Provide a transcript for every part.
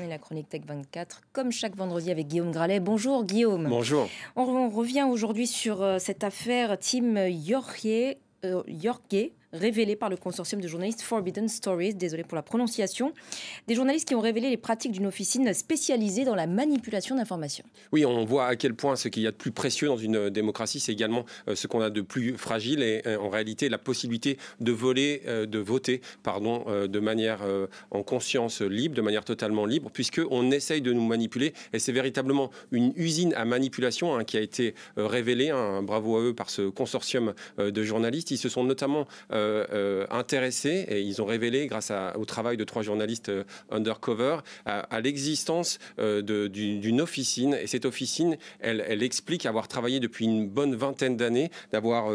Et la chronique Tech 24, comme chaque vendredi avec Guillaume Gralet. Bonjour Guillaume. Bonjour. On revient aujourd'hui sur cette affaire Tim Yorkey, révélée par le consortium de journalistes Forbidden Stories, désolé pour la prononciation, des journalistes qui ont révélé les pratiques d'une officine spécialisée dans la manipulation d'informations. Oui, on voit à quel point ce qu'il y a de plus précieux dans une démocratie, c'est également ce qu'on a de plus fragile et en réalité la possibilité de voter, de manière en conscience libre, de manière totalement libre, puisqu'on essaye de nous manipuler et c'est véritablement une usine à manipulation qui a été révélée, bravo à eux, par ce consortium de journalistes. Ils se sont notamment intéressés et ils ont révélé, grâce au travail de 3 journalistes undercover, à l'existence d'une officine. Et cette officine, elle explique avoir travaillé depuis une bonne vingtaine d'années, d'avoir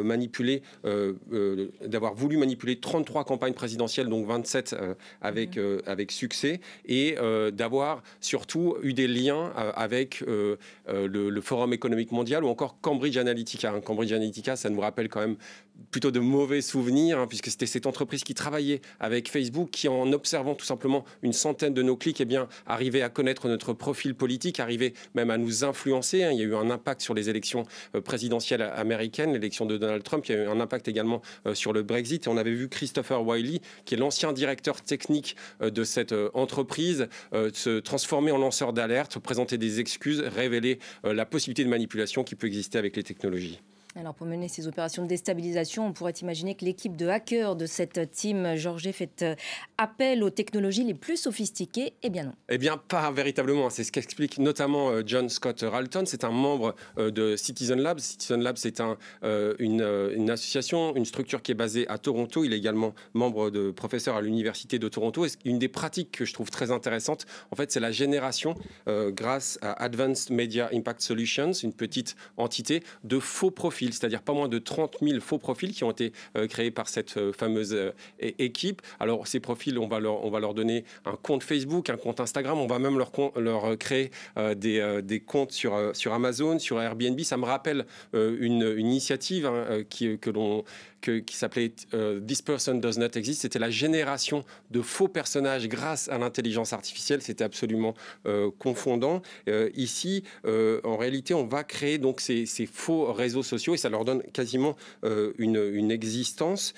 voulu manipuler 33 campagnes présidentielles, donc 27 avec succès, et d'avoir surtout eu des liens avec le Forum économique mondial ou encore Cambridge Analytica. Cambridge Analytica, ça nous rappelle quand même plutôt de mauvais souvenirs, puisque c'était cette entreprise qui travaillait avec Facebook, qui en observant tout simplement une centaine de nos clics, arrivait à connaître notre profil politique, arrivait même à nous influencer. Il y a eu un impact sur les élections présidentielles américaines, l'élection de Donald Trump. Il y a eu un impact également sur le Brexit. Et on avait vu Christopher Wylie, qui est l'ancien directeur technique de cette entreprise, se transformer en lanceur d'alerte, présenter des excuses, révéler la possibilité de manipulation qui peut exister avec les technologies. Alors pour mener ces opérations de déstabilisation, on pourrait imaginer que l'équipe de hackers de cette team Yorkey fait appel aux technologies les plus sophistiquées. Eh bien non. Eh bien pas véritablement. C'est ce qu'explique notamment John Scott Ralton. C'est un membre de Citizen Labs. Citizen Labs, c'est une association, une structure qui est basée à Toronto. Il est également membre de professeur à l'Université de Toronto. Et une des pratiques que je trouve très intéressante, en fait, c'est la génération, grâce à Advanced Media Impact Solutions, une petite entité de faux profils, c'est-à-dire pas moins de 30 000 faux profils qui ont été créés par cette fameuse équipe. Alors ces profils, on va leur donner un compte Facebook, un compte Instagram, on va même leur créer des comptes sur Amazon, sur Airbnb. Ça me rappelle une initiative qui s'appelait This Person Does Not Exist. C'était la génération de faux personnages grâce à l'intelligence artificielle. C'était absolument confondant. Ici, en réalité, on va créer donc ces faux réseaux sociaux et ça leur donne quasiment une existence.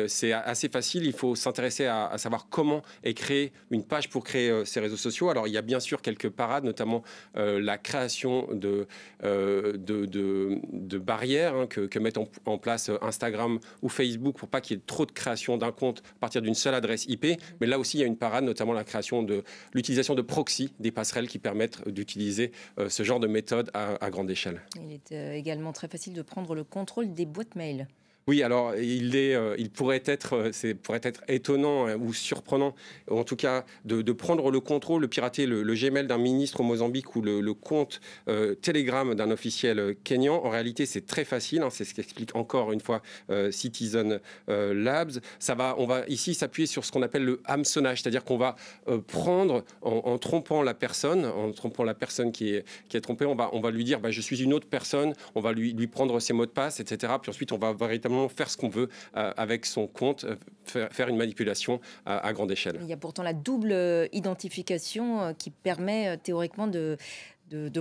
C'est assez facile. Il faut s'intéresser à savoir comment est créée une page pour créer ces réseaux sociaux. Alors, il y a bien sûr quelques parades, notamment la création de barrières que mettent en place Instagram ou Facebook pour pas qu'il y ait trop de création d'un compte à partir d'une seule adresse IP. Mais là aussi, il y a une parade, notamment la création de l'utilisation de proxy, des passerelles qui permettent d'utiliser ce genre de méthode à grande échelle. Il est également très facile de prendre le contrôle des boîtes mail. Oui, alors il pourrait être étonnant ou surprenant, en tout cas, de prendre le contrôle, de pirater le Gmail d'un ministre au Mozambique ou le compte Telegram d'un officiel kényan. En réalité, c'est très facile. C'est ce qu'explique encore une fois Citizen Labs. On va ici s'appuyer sur ce qu'on appelle le hameçonnage, c'est-à-dire qu'on va prendre en trompant la personne, qui est trompée, on va lui dire je suis une autre personne, on va lui prendre ses mots de passe, etc. Puis ensuite, on va véritablement faire ce qu'on veut avec son compte, faire une manipulation à grande échelle. Il y a pourtant la double identification qui permet théoriquement de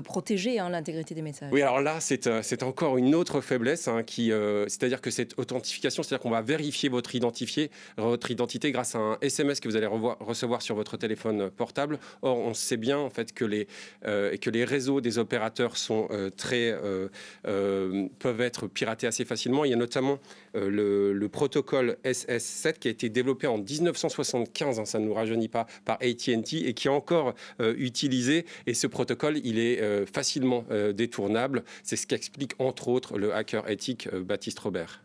protéger l'intégrité des messages. Oui, alors là, c'est encore une autre faiblesse, c'est-à-dire que cette authentification, c'est-à-dire qu'on va vérifier votre identité grâce à un SMS que vous allez recevoir sur votre téléphone portable. Or, on sait bien en fait que les réseaux des opérateurs sont peuvent être piratés assez facilement. Il y a notamment le protocole SS7 qui a été développé en 1975, ça ne nous rajeunit pas, par AT&T et qui est encore utilisé. Et ce protocole, il est facilement détournable. C'est ce qu'explique entre autres le hacker éthique Baptiste Robert.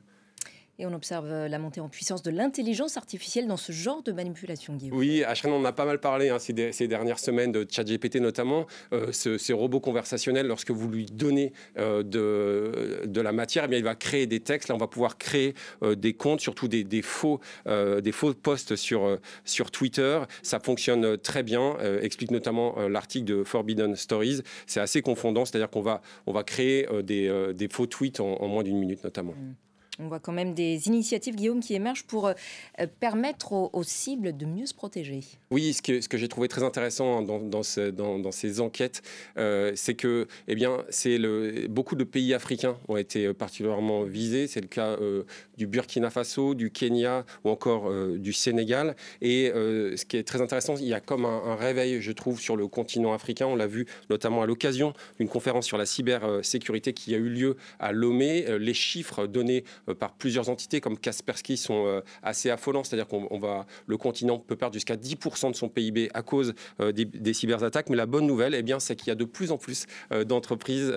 Et on observe la montée en puissance de l'intelligence artificielle dans ce genre de manipulation, Guillaume. Oui, Ashren, on en a pas mal parlé ces dernières semaines de ChatGPT notamment. Ces robots conversationnels, lorsque vous lui donnez de la matière, il va créer des textes. Là, on va pouvoir créer des comptes, surtout des faux posts sur Twitter. Ça fonctionne très bien, explique notamment l'article de Forbidden Stories. C'est assez confondant, c'est-à-dire qu'on va créer des faux tweets en moins d'une minute notamment. On voit quand même des initiatives, Guillaume, qui émergent pour permettre aux cibles de mieux se protéger. Oui, ce que j'ai trouvé très intéressant dans ces enquêtes, c'est que beaucoup de pays africains ont été particulièrement visés. C'est le cas du Burkina Faso, du Kenya ou encore du Sénégal. Et ce qui est très intéressant, il y a comme un réveil, je trouve, sur le continent africain. On l'a vu notamment à l'occasion d'une conférence sur la cybersécurité qui a eu lieu à Lomé. Les chiffres donnés par plusieurs entités comme Kaspersky sont assez affolants. C'est-à-dire le continent peut perdre jusqu'à 10% de son PIB à cause des cyberattaques. Mais la bonne nouvelle, c'est qu'il y a de plus en plus d'entreprises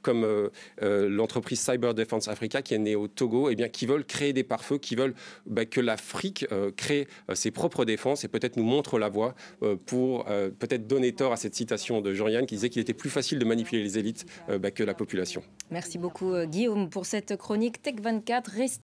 comme l'entreprise Cyber Defense Africa qui est née au Togo, qui veulent créer des pare-feux, qui veulent que l'Afrique crée ses propres défenses et peut-être nous montre la voie pour peut-être donner tort à cette citation de Jean-Yann qui disait qu'il était plus facile de manipuler les élites que la population. Merci beaucoup Guillaume pour cette chronique Tech 24.